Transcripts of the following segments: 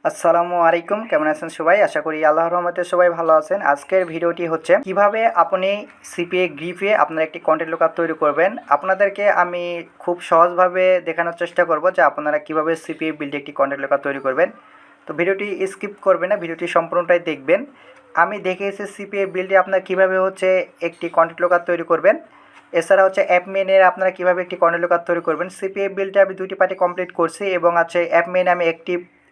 আসসালামু আলাইকুম, কেমন আছেন সবাই? আশা করি আল্লাহর রহমতে সবাই ভালো আছেন। আজকের ভিডিওটি হচ্ছে কিভাবে আপনি সিপিএ গ্রিপে আপনার একটি কন্টেন্ট লুকআপ তৈরি করবেন। আপনাদেরকে আমি খুব সহজভাবে দেখানোর চেষ্টা করব যে আপনারা কিভাবে সিপিএ বিল্ডে একটি কন্টেন্ট লুকআপ তৈরি করবেন। তো ভিডিওটি স্কিপ করবেন না, ভিডিওটি সম্পূর্ণটাই দেখবেন। আমি দেখিয়েছি সিপিএ বিল্ডে আপনারা কিভাবে হচ্ছে একটি কন্টেন্ট লুকআপ তৈরি করবেন। এছাড়া হচ্ছে অ্যাপ মেনের আপনারা কীভাবে একটি কন্টেন্ট লুকআপ তৈরি করবেন। সিপিএ বিল্ডে আমি দুটি পার্টি কমপ্লিট করছি এবং আছে অ্যাপ মেনে আমি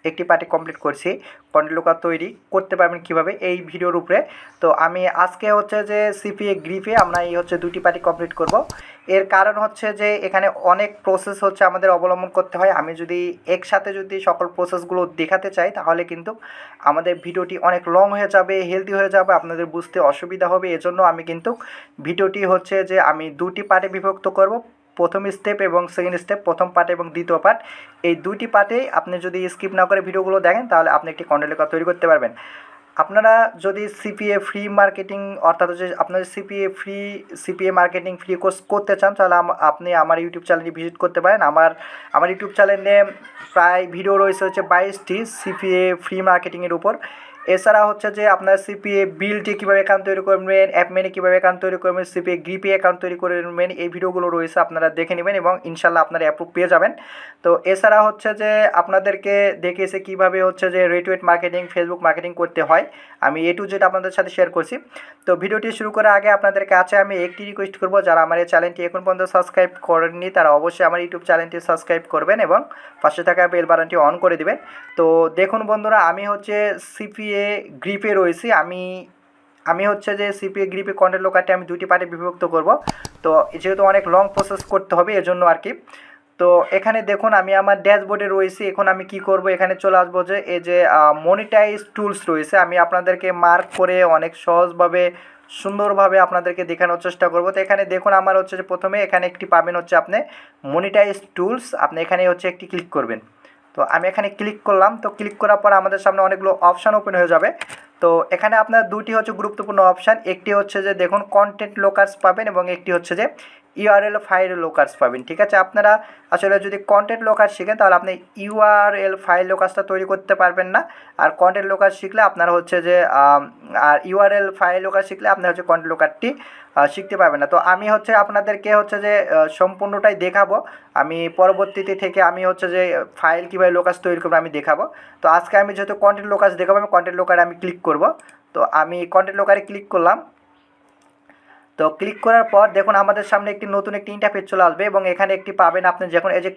একটি পার্টি কমপ্লিট করছি। কন্টেন্ট লুকআপ তৈরি করতে পারবেন কিভাবে এই ভিডিওর উপরে। তো আমি আজকে হচ্ছে যে সিপিএ গ্রিপে আমরা এই হচ্ছে দুটি পার্টি কমপ্লিট করব। এর কারণ হচ্ছে যে এখানে অনেক প্রসেস হচ্ছে আমাদের অবলম্বন করতে হয়। আমি যদি একসাথে যদি সকল প্রসেসগুলো দেখাতে চাই তাহলে কিন্তু আমাদের ভিডিওটি অনেক লং হয়ে যাবে, হেলদি হয়ে যাবে, আপনাদের বুঝতে অসুবিধা হবে। এজন্য আমি কিন্তু ভিডিওটি হচ্ছে যে আমি দুটি পার্টে বিভক্ত করব। প্রথম স্টেপ এবং সেকেন্ড স্টেপ, প্রথম পার্ট এবং দ্বিতীয় পার্ট, এই দুটি পার্টেই আপনি যদি স্কিপ না করে ভিডিওগুলো দেখেন তাহলে আপনি একটি কন্টেন্ট লুকআপ তৈরি করতে পারবেন। আপনারা যদি সিপিএ ফ্রি মার্কেটিং অর্থাৎ হচ্ছে আপনার সিপিএ মার্কেটিং ফ্রি কোর্স করতে চান তাহলে আপনি আমার ইউটিউব চ্যানেলটি ভিজিট করতে পারেন। আমার ইউটিউব চ্যানেলে প্রায় ভিডিও রয়েছে হচ্ছে 22টি সিপিএ ফ্রি মার্কেটিংয়ের উপর। এছাড়া হচ্ছে যে আপনার সিপিএ বিল্ডে কীভাবে অ্যাকাউন্ট তৈরি করবেন, অ্যাপ মেনে কীভাবে অ্যাকাউন্ট তৈরি করবেন, সিপিএ গ্রিপে অ্যাকাউন্ট তৈরি করবেন, এই ভিডিওগুলো রয়েছে, আপনারা দেখে নেবেন এবং ইনশাল্লাহ আপনারা অ্যাপ্রুভ পেয়ে যাবেন। তো এছাড়া হচ্ছে যে আপনাদেরকে দেখিয়েছে কীভাবে হচ্ছে যে রেটওয়েট মার্কেটিং, ফেসবুক মার্কেটিং করতে হয়। আমি এ টু জেড আপনাদের সাথে শেয়ার করছি। তো ভিডিওটি শুরু করার আগে আপনাদের কাছে আমি একটি রিকোয়েস্ট করব, যারা আমার এই চ্যানেলটি এখন পর্যন্ত সাবস্ক্রাইব করেননি তারা অবশ্যই আমার ইউটিউব চ্যানেলটি সাবস্ক্রাইব করবেন এবং পাশে থাকা বেল বাটনটি অন করে দিবেন। তো দেখুন বন্ধুরা, আমি হচ্ছে সিপিএ গ্রিপে রয়েছি। আমি হচ্ছে যে সিপিএ গ্রিপে কন্টেন্ট লুকআপটি আমি দুটি পার্টে বিভক্ত করব। তো যেহেতু অনেক লং প্রসেস করতে হবে এজন্য আর কি। তো এখানে দেখুন আমি আমার ড্যাশবোর্ডে রয়েছি। এখন আমি কি করব, এখানে চলে আসবো যে এই যে মনিটাইজ টুলস রয়েছে, আমি আপনাদেরকে মার্ক করে অনেক সহজভাবে সুন্দরভাবে আপনাদেরকে দেখানোর চেষ্টা করব। তো এখানে দেখুন আমার হচ্ছে যে প্রথমে এখানে একটি পাবেন হচ্ছে আপনি মনিটাইজ টুলস, আপনি এখানে হচ্ছে একটি ক্লিক করবেন। তো আমি এখানে ক্লিক করলাম। তো ক্লিক করার পর আমাদের সামনে অনেকগুলো অপশান ওপেন হয়ে যাবে। তো এখানে আপনার দুটি হচ্ছে গুরুত্বপূর্ণ অপশান, একটি হচ্ছে যে দেখুন কন্টেন্ট লোকার্স পাবেন এবং একটি হচ্ছে যে ইউআরএল ফাইল লোকার্স পাবেন। ঠিক আছে, আপনারা আসলে যদি কন্টেন্ট লোকার শিখেন তাহলে আপনি ইউআরএল ফাইল লোকার্সটা তৈরি করতে পারবেন না। আর কন্টেন্ট লোকার শিখলে আপনারা হচ্ছে যে আর ইউআরএল ফাইল লোকার শিখলে আপনার হচ্ছে কন্টেন্ট লোকারটি শিখতে পারবেন না। তো আমি হচ্ছে আপনাদেরকে হচ্ছে যে সম্পূর্ণটাই দেখাবো। আমি পরবর্তীতে থেকে আমি হচ্ছে যে ফাইল কীভাবে লোকাস তৈরি করবো আমি দেখাবো। তো আজকে আমি যেহেতু কন্টেন্ট লোকাস দেখাবো, আমি কন্টেন্ট লোকারে আমি ক্লিক করব। তো আমি কন্টেন্ট লোকারে ক্লিক করলাম। তো ক্লিক করার পর দেখুন আমাদের সামনে নতুন একটি ইন্টারফেস চলে আসবে এবং এখানে একটি পাবেন আপনি যখন এই যে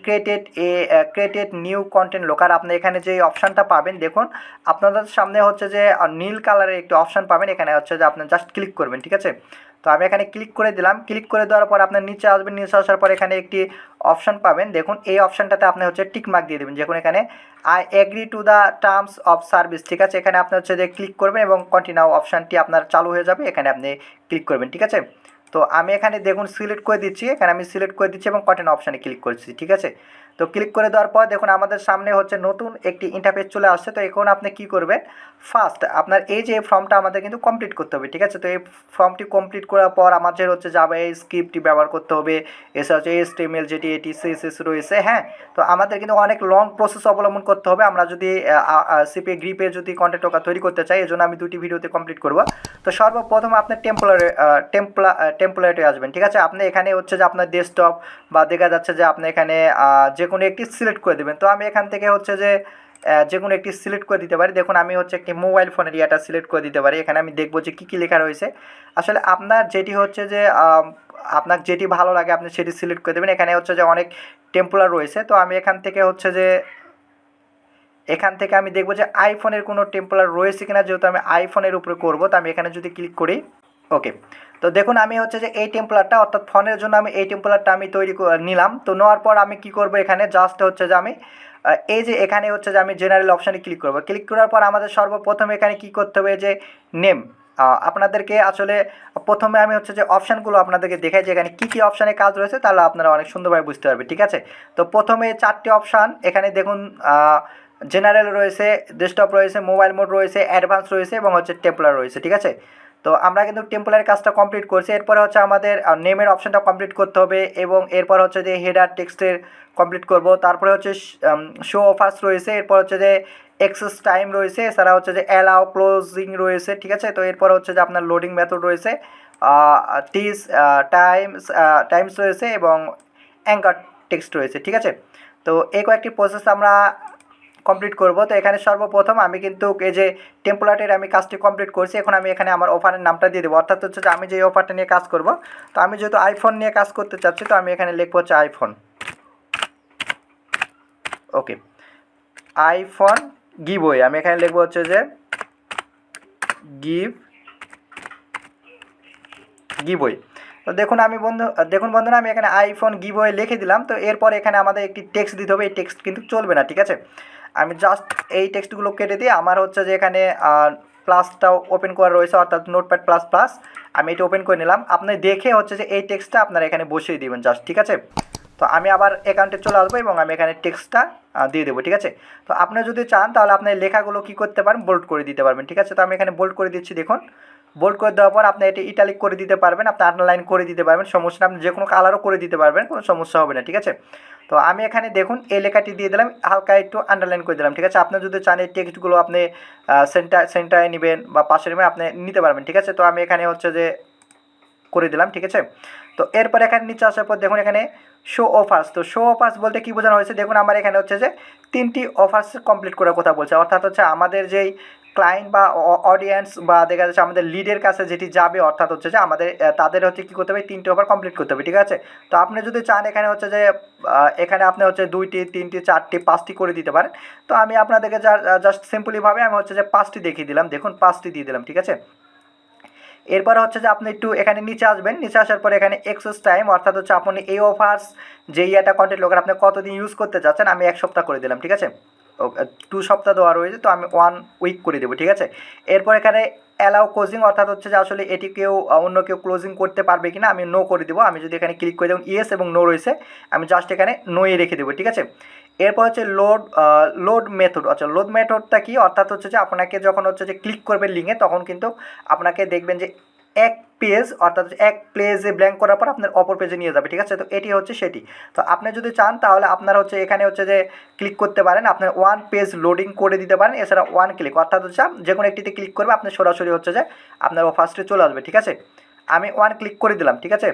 ক্রিয়েটেড নিউ কন্টেন্ট লোকার, আপনি এখানে যে অপশানটা পাবেন দেখুন আপনাদের সামনে হচ্ছে যে নীল কালারের একটি অপশান পাবেন। এখানে হচ্ছে যে আপনি জাস্ট ক্লিক করবেন। ঠিক আছে, তো আমি এখানে ক্লিক করে দিলাম। ক্লিক করে দেওয়ার পর আপনার নিচে আসবেন, নিচে আসার পর এখানে একটি অপশান পাবেন। দেখুন এই অপশানটাতে আপনি হচ্ছে টিক মার্ক দিয়ে দেবেন, যখন এখানে I agree to the terms of service. ঠিক আছে, এখানে আপনি হচ্ছে যে ক্লিক করবেন এবং কন্টিনিউ অপশানটি আপনার চালু হয়ে যাবে, এখানে আপনি ক্লিক করবেন। ঠিক আছে, তো আমি এখানে দেখুন সিলেক্ট করে দিচ্ছি, এখানে আমি সিলেক্ট করে দিচ্ছি এবং কন্টেন্ট অপশানে ক্লিক করছি। ঠিক আছে, তো ক্লিক করে দেওয়ার পর দেখুন আমাদের সামনে হচ্ছে নতুন একটি ইন্টারফেস চলে আসছে। তো এখন আপনি কি করবেন, ফার্স্ট আপনার এই যে ফর্মটা আমাদের কিন্তু কমপ্লিট করতে হবে। ঠিক আছে, তো এই ফর্মটি কমপ্লিট করার পর আমাদের হচ্ছে জাভা এই স্ক্রিপ্টটি ব্যবহার করতে হবে। এছাড়া হচ্ছে HTML যেটি এটি CSS রয়েছে। হ্যাঁ, তো আমাদের কিন্তু অনেক লং প্রসেস অবলম্বন করতে হবে আমরা যদি সিপিএ গ্রিপে যদি কন্টেন্ট লোকার তৈরি করতে চাই। এই জন্য আমি দুটি ভিডিওতে কমপ্লিট করব। তো সর্বপ্রথম আপনার টেম্পলেটে আসবেন। ঠিক আছে, আপনি এখানে হচ্ছে যে আপনার ডেস্কটপ বা দেখা যাচ্ছে যে আপনি এখানে যে কোনো একটি সিলেক্ট করে দেবেন। তো আমি এখান থেকে হচ্ছে যে যে কোনো একটি সিলেক্ট করে দিতে পারি। দেখুন আমি হচ্ছে একটি মোবাইল ফোনের ইয়াটা সিলেক্ট করে দিতে পারি। এখানে আমি দেখবো যে কী লেখা রয়েছে। আসলে আপনার যেটি হচ্ছে যে আপনার যেটি ভালো লাগে আপনি সেটি সিলেক্ট করে দেবেন। এখানে হচ্ছে যে অনেক টেম্পলার রয়েছে। তো আমি এখান থেকে হচ্ছে যে আমি দেখবো যে আইফোনের কোনো টেম্পলার রয়েছে কিনা, যেহেতু আমি আইফোনের উপরে করব। তো আমি এখানে যদি ক্লিক করি, ওকে, তো দেখুন আমি হচ্ছে যে এই টেম্পলারটা অর্থাৎ ফোনের জন্য আমি এই টেম্পলারটা আমি তৈরি নিলাম। তো নেওয়ার পর আমি কি করব, এখানে জাস্ট হচ্ছে যে আমি এই যে এখানে হচ্ছে যে আমি জেনারেল অপশানে ক্লিক করব। ক্লিক করার পর আমাদের সর্বপ্রথম এখানে কি করতে হবে, যে নেম। আপনাদেরকে আসলে প্রথমে আমি হচ্ছে যে অপশানগুলো আপনাদেরকে দেখাই যে এখানে কী কী অপশানে কাজ রয়েছে, তাহলে আপনারা অনেক সুন্দরভাবে বুঝতে পারবে। ঠিক আছে, তো প্রথমে 4টি অপশান এখানে দেখুন, জেনারেল রয়েছে, ডেস্কটপ রয়েছে, মোবাইল মোড রয়েছে, অ্যাডভান্স রয়েছে এবং হচ্ছে টেম্পলার রয়েছে। ঠিক আছে, তো আমরা কিন্তু টেম্পলারের কাজটা কমপ্লিট করছি। এরপরে হচ্ছে আমাদের নেমের অপশানটা কমপ্লিট করতে হবে এবং এরপর হচ্ছে যে হেডার টেক্সটের কমপ্লিট করব। তারপরে হচ্ছে শো অফার্স রয়েছে, এরপর হচ্ছে যে এক্সেস টাইম রয়েছে, এছাড়া হচ্ছে যে অ্যালাউ ক্লোজিং রয়েছে, ঠিক আছে। তো এরপর হচ্ছে যে আপনার লোডিং মেথড রয়েছে, টিস টাইমস রয়েছে এবং অ্যাঙ্কার টেক্সট রয়েছে, ঠিক আছে। তো এই কয়েকটি প্রসেস আমরা কমপ্লিট করব। তো এখানে সর্বপ্রথম আমি কিন্তু এই যে টেম্পলেটের আমি কাজটি কমপ্লিট করছি, এখন আমি এখানে আমার অফারের নামটা দিয়ে দেবো। অর্থাৎ হচ্ছে যে আমি যে অফারটা নিয়ে কাজ করব, তো আমি যেহেতু আইফোন নিয়ে কাজ করতে চাচ্ছি, তো আমি এখানে লিখবো হচ্ছে আইফোন। ওকে, আইফোন গিভওয়ে আমি এখানে লিখবো হচ্ছে যে গিভওয়ে। তো দেখুন বন্ধুরা আমি এখানে আইফোন গিভওয়ে লিখে দিলাম। তো এরপর এখানে আমাদের একটি টেক্সট দিতে হবে, এই টেক্সট কিন্তু চলবে না, ঠিক আছে। আমি জাস্ট এই টেক্সটগুলো কেটে দিই। আমার হচ্ছে যে এখানে প্লাসটাও ওপেন করা রয়েছে, অর্থাৎ নোটপ্যাড প্লাস প্লাস আমি এটা ওপেন করে নিলাম। আপনি দেখে হচ্ছে যে এই টেক্সটটা আপনারা এখানে বসিয়ে দিবেন জাস্ট, ঠিক আছে। তো আমি আবার অ্যাকাউন্টে চলে আসবো এবং আমি এখানে টেক্সটটা দিয়ে দেবো, ঠিক আছে। তো আপনি যদি চান তাহলে আপনার লেখাগুলো কী করতে পারেন, বোল্ড করে দিতে পারবেন, ঠিক আছে। তো আমি এখানে বোল্ড করে দিচ্ছি, দেখুন। বোল্ড করে দেওয়ার পর আপনি এটি ইটালিক করে দিতে পারবেন, আপনি আন্ডারলাইন করে দিতে পারবেন, সমস্যা না। আপনি যে কোনো কালারও করে দিতে পারবেন, কোনো সমস্যা হবে না, ঠিক আছে। তো আমি এখানে দেখুন এই লেখাটি দিয়ে দিলাম, হালকা একটু আন্ডারলাইন করে দিলাম, ঠিক আছে। আপনি যদি চান এই টেক্সটগুলো আপনি সেন্টারে নেবেন বা পাশে নেবেন, আপনি নিতে পারবেন, ঠিক আছে। তো আমি এখানে হচ্ছে যে করে দিলাম, ঠিক আছে। তো এরপর এখানে নিচে আসার পর দেখুন এখানে শো অফার্স। তো শো অফার্স বলতে কী বোঝানো হয়েছে, দেখুন আমার এখানে হচ্ছে যে 3টি অফার্স কমপ্লিট করার কথা বলছে। অর্থাৎ হচ্ছে আমাদের যেই ক্লায়েন্ট বা অডিয়েন্স বা দেখা যাচ্ছে আমাদের লিডের কাছে যেটি যাবে, অর্থাৎ হচ্ছে যে আমাদের তাদের হচ্ছে কী করতে হবে, 3টি অফার কমপ্লিট করতে হবে, ঠিক আছে। তো আপনি যদি চান এখানে হচ্ছে যে এখানে আপনি হচ্ছে 2টি 3টি 4টি 5টি করে দিতে পারেন। তো আমি আপনাদেরকে জাস্ট সিম্পলিভাবে আমি হচ্ছে যে 5টি দেখিয়ে দিলাম, দেখুন 5টি দিয়ে দিলাম, ঠিক আছে। এরপর হচ্ছে যে আপনি একটু এখানে নিচে আসবেন, নিচে আসার পরে এখানে এক্সেস টাইম, অর্থাৎ হচ্ছে আপনি এই অফার্স যে ইয়েটা কন্টেন্ট লোকের আপনি কতদিন ইউজ করতে চাচ্ছেন, আমি 1 সপ্তাহ করে দিলাম, ঠিক আছে। 2 সপ্তাহ দেওয়া রয়েছে, তো আমি 1 উইক করে দেবো, ঠিক আছে। এরপর এখানে অ্যালাউ ক্লোজিং, অর্থাৎ হচ্ছে যে আসলে এটি কেউ অন্য কেউ ক্লোজিং করতে পারবে কিনা আমি নো করে দেবো। আমি যদি এখানে ক্লিক করে দেবো ইয়েস এবং নো রয়েছে, আমি জাস্ট এখানে নোয়ে রেখে দেবো, ঠিক আছে। এরপর হচ্ছে লোড মেথড। আচ্ছা, লোড মেথডটা কি, অর্থাৎ হচ্ছে যে আপনাকে যখন হচ্ছে যে ক্লিক করবেন লিঙ্কে, তখন কিন্তু আপনাকে দেখবেন যে এক পেজ, অর্থাৎ এক পেজে ব্ল্যাঙ্ক করার পর আপনার অপর পেজে নিয়ে যাবে, ঠিক আছে। তো এটি হচ্ছে সেটি। তো আপনি যদি চান তাহলে আপনার হচ্ছে এখানে হচ্ছে যে ক্লিক করতে পারেন, আপনার 1 পেজ লোডিং করে দিতে পারেন, এছাড়া 1 ক্লিক, অর্থাৎ হচ্ছে যে কোনো একটিতে ক্লিক করবে আপনি সরাসরি হচ্ছে যে আপনার ফার্স্টে চলে আসবে, ঠিক আছে। আমি 1 ক্লিক করে দিলাম, ঠিক আছে।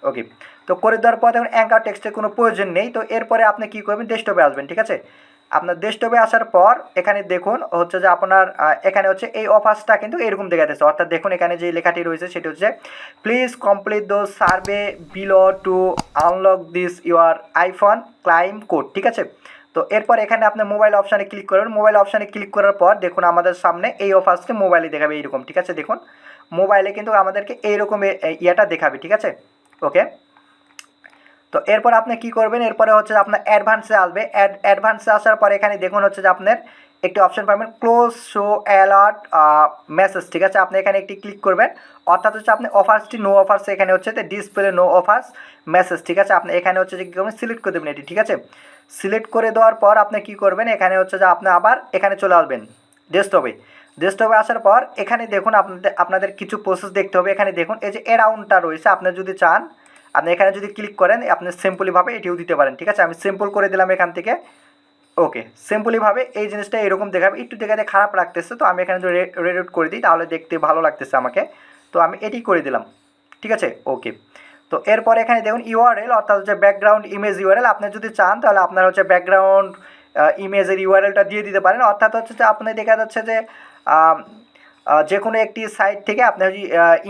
ওকে, তো করে দেওয়ার পর দেখুন অ্যাঙ্কার টেক্সটের কোনো প্রয়োজন নেই। তো এরপরে আপনি কী করবেন, ডেস্কটপে আসবেন, ঠিক আছে। আপনার ডেস্কটপে আসার পর এখানে দেখুন হচ্ছে যে আপনার এখানে হচ্ছে এই অফার্সটা কিন্তু এরকম দেখাতেছে। অর্থাৎ দেখুন এখানে যে লেখাটি রয়েছে সেটি হচ্ছে প্লিজ কমপ্লিট দো survey below two unlock this your iPhone claim code, ঠিক আছে। তো এরপর এখানে আপনি মোবাইল অপশানে ক্লিক করবেন। মোবাইল অপশানে ক্লিক করার পর দেখুন আমাদের সামনে এই অফার্সটি মোবাইলে দেখাবে এইরকম, ঠিক আছে। দেখুন মোবাইলে কিন্তু আমাদেরকে এইরকম ইয়েটা দেখাবে, ঠিক আছে। ওকে, তো এরপর আপনি কি করবেন, এরপরে হচ্ছে আপনার অ্যাডভান্সে আসবে। অ্যাডভান্সে আসার পরে এখানে দেখুন হচ্ছে যে আপনার একটি অপশন পাবেন ক্লোজ শো অ্যালার্ট মেসেজ, ঠিক আছে। আপনি এখানে একটি ক্লিক করবেন, অর্থাৎ হচ্ছে আপনি অফার্সটি নো অফার্স এখানে হচ্ছে ডিসপ্লে নো অফার্স মেসেজ, ঠিক আছে। আপনি এখানে হচ্ছে যে কী করবেন, সিলেক্ট করে দেবেন এটি, ঠিক আছে। সিলেক্ট করে দেওয়ার পর আপনি কী করবেন, এখানে হচ্ছে যে আপনি আবার এখানে চলে আসবেন ডেস্কটপে। ডেস্কটপে আসার পর এখানে দেখুন আপনাদের কিছু প্রসেস দেখতে হবে। এখানে দেখুন এই যে অ্যারাউন্ডটা রয়েছে, আপনি যদি চান আপনি এখানে যদি ক্লিক করেন আপনি সিম্পলিভাবে এটিও দিতে পারেন, ঠিক আছে। আমি সিম্পল করে দিলাম এখান থেকে। ওকে, সিম্পলিভাবে এই জিনিসটা এরকম দেখাবে, একটু দেখাতে খারাপ লাগতেছে, তো আমি এখানে যদি রেড আউট করে দিই তাহলে দেখতে ভালো লাগতেছে আমাকে, তো আমি এটি করে দিলাম, ঠিক আছে। ওকে, তো এরপর এখানে দেখুন ইউআরএল, অর্থাৎ হচ্ছে ব্যাকগ্রাউন্ড ইমেজ ইউআরএল। আপনি যদি চান তাহলে আপনার হচ্ছে ব্যাকগ্রাউন্ড ইমেজের ইউআরএলটা দিয়ে দিতে পারেন। অর্থাৎ হচ্ছে যে আপনি দেখা যাচ্ছে যে যে কোনো একটি সাইট থেকে আপনি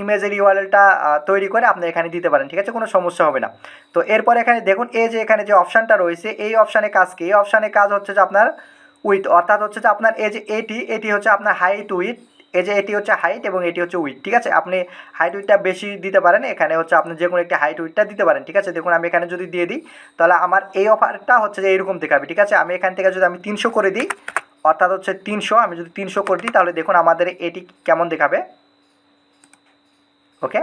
ইমেজের ইউআরএলটা তৈরি করে আপনি এখানে দিতে পারেন, ঠিক আছে, কোনো সমস্যা হবে না। তো এরপর এখানে দেখুন এই যে এখানে যে অপশানটা রয়েছে এই অপশানে কাজ কি, এই অপশানে কাজ হচ্ছে যে আপনার উইথ, অর্থাৎ হচ্ছে যে আপনার এই যে এটি হচ্ছে আপনার হাইট উইথ, এই যে এটি হচ্ছে হাইট এবং এটি হচ্ছে উইথ, ঠিক আছে। আপনি হাইট উইথটা বেশি দিতে পারেন, এখানে হচ্ছে আপনি যে কোনো একটি হাইট উইথটা দিতে পারেন, ঠিক আছে। দেখুন আমি এখানে যদি দিয়ে দিই তাহলে আমার এই অফারটা হচ্ছে যে এরকম দেখাবে, ঠিক আছে। আমি এখান থেকে যদি আমি 300 করে দিই, অর্থাৎ হচ্ছে 300, আমি যদি 300 করে দিই তাহলে দেখুন আমাদের এটি কেমন দেখাবে। ওকে,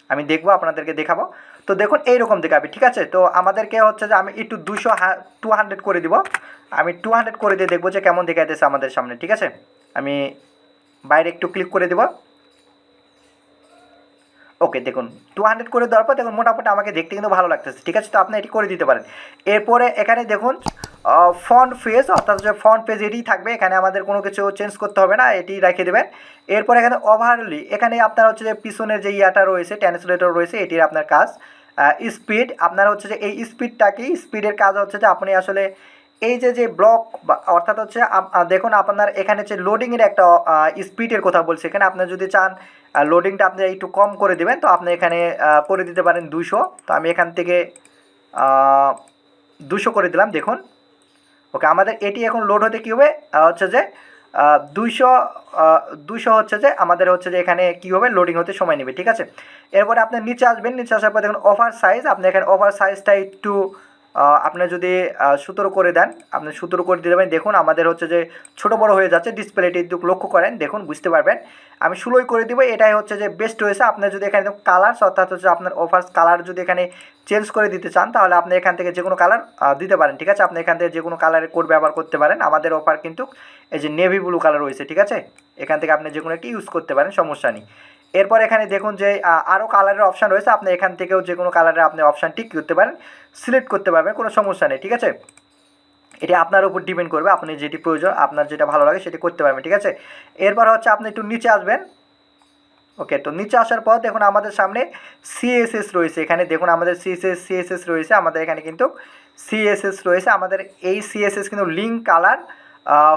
আমি দেখবো আপনাদেরকে দেখাবো। তো দেখুন এইরকম দেখাবে, ঠিক আছে। তো আমাদেরকে হচ্ছে যে আমি একটু 200 করে দিব, আমি 200 করে দিয়ে দেখবো যে কেমন দেখাইতেছে আমাদের সামনে, ঠিক আছে। আমি বাইরে একটু ক্লিক করে দেব। ওকে, দেখুন 200 করে দেওয়ার পর দেখুন মোটামুটি আমাকে দেখতে কিন্তু ভালো লাগতেছে, ঠিক আছে। তো আপনি এটি করে দিতে পারেন। এরপরে এখানে দেখুন ফন্ট পেজ, অর্থাৎ যে ফন্ট পেজ এটিই থাকবে, এখানে আমাদের কোনো কিছু চেঞ্জ করতে হবে না, এটি রেখে দেবেন। এরপর এখানে ওভারলি, এখানে আপনার হচ্ছে যে পিছনের যে ইয়াটা রয়েছে, ট্রান্সলেটর রয়েছে, এটির আপনার কাজ। স্পিড, আপনার হচ্ছে যে এই স্পিডটাকে, স্পিডের কাজ হচ্ছে যে আপনি আসলে এই যে ব্লক, অর্থাৎ হচ্ছে দেখুন আপনার এখানে যে লোডিংয়ের একটা স্পিডের কথা বলছে, এখানে আপনি যদি চান লোডিংটা আপনি একটু কম করে দেবেন, তো আপনি এখানে করে দিতে পারেন 200। তো আমি এখান থেকে 200 করে দিলাম, দেখুন। ওকে, আমাদের এটি এখন লোড হতে কী হবে, হচ্ছে যে 200 200 হচ্ছে যে আমাদের হচ্ছে যে এখানে কী হবে, লোডিং হতে সময় নেবে, ঠিক আছে। এরপরে আপনি নিচে আসবেন, নিচে আসার পর দেখুন ওভার সাইজ, আপনি এখানে ওভার সাইজটা একটু আপনি যদি 17 করে দেন, আপনি 17 করে দিতে পারেন। দেখুন আমাদের হচ্ছে যে ছোটো বড়ো হয়ে যাচ্ছে, ডিসপ্লেটি একটু লক্ষ্য করেন, দেখুন বুঝতে পারবেন। আমি 16 করে দিব, এটাই হচ্ছে যে বেস্ট হয়েছে। আপনি যদি এখানে কালার, অর্থাৎ হচ্ছে আপনার ওভার কালার যদি এখানে চেঞ্জ করে দিতে চান, তাহলে আপনি এখান থেকে যে কোনো কালার দিতে পারেন, ঠিক আছে। আপনি এখান থেকে যে কোনো কালারের কোড ব্যবহার করতে পারেন। আমাদের অফার কিন্তু এই যে নেভি ব্লু কালার রয়েছে, ঠিক আছে। এখান থেকে আপনি যে কোনো একটি ইউজ করতে পারেন, সমস্যা নেই। এরপর এখানে দেখুন যে আরও কালারের অপশান রয়েছে, আপনি এখান থেকেও যে কোনো কালারের আপনি অপশান টিক করতে পারেন, সিলেক্ট করতে পারবেন, কোনো সমস্যা নেই, ঠিক আছে। এটি আপনার উপর ডিপেন্ড করবে, আপনি যেটি প্রয়োজন, আপনার যেটা ভালো লাগে সেটি করতে পারবেন, ঠিক আছে। এরপর হচ্ছে আপনি একটু নিচে আসবেন। ওকে, তো নিচে আসার পর দেখুন আমাদের সামনে সিএসএস রয়েছে, এখানে দেখুন আমাদের সিএসএস রয়েছে, আমাদের এখানে কিন্তু সিএসএস রয়েছে। আমাদের এই সিএসএস কিন্তু লিঙ্ক কালার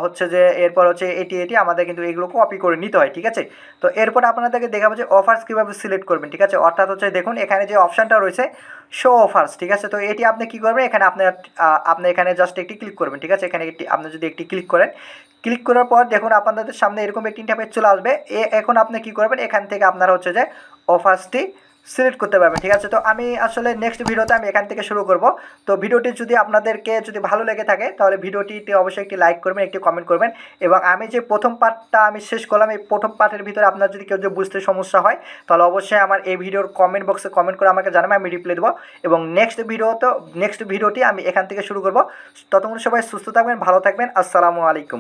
হচ্ছে যে, এরপর হচ্ছে এটি আমাদের কিন্তু এগুলো কপি করে নিতে হয়, ঠিক আছে। তো এরপর আপনাদেরকে দেখাবো যে অফার্স কীভাবে সিলেক্ট করবেন, ঠিক আছে। অর্থাৎ হচ্ছে দেখুন এখানে যে অপশানটা রয়েছে শো অফার্স, ঠিক আছে। তো এটি আপনি কী করবেন, এখানে আপনি এখানে জাস্ট একটি ক্লিক করবেন, ঠিক আছে। এখানে আপনি যদি একটি ক্লিক করেন, ক্লিক করার পর দেখুন আপনাদের সামনে এরকম একটি ইন্টারফেস চলে আসবে। এখন আপনি কি করবেন, এখান থেকে আপনারা হচ্ছে যে অফার্সটি সিলেক্ট করতে পারবেন, ঠিক আছে। তো আমি আসলে নেক্সট ভিডিওতে আমি এখান থেকে শুরু করব। তো ভিডিওটি যদি আপনাদেরকে যদি ভালো লেগে থাকে, তাহলে ভিডিওটিতে অবশ্যই একটি লাইক করবেন, একটি কমেন্ট করবেন। এবং আমি যে প্রথম পার্টটা আমি শেষ করলাম, এই প্রথম পার্টের ভিতরে আপনার যদি কেউ বুঝতে সমস্যা হয়, তাহলে অবশ্যই আমার এই ভিডিওর কমেন্ট বক্সে কমেন্ট করে আমাকে জানাবেন, আমি রিপ্লাই দেবো। এবং নেক্সট ভিডিওটি আমি এখান থেকে শুরু করব। ততক্ষণ সবাই সুস্থ থাকবেন, ভালো থাকবেন। আসসালামু আলাইকুম।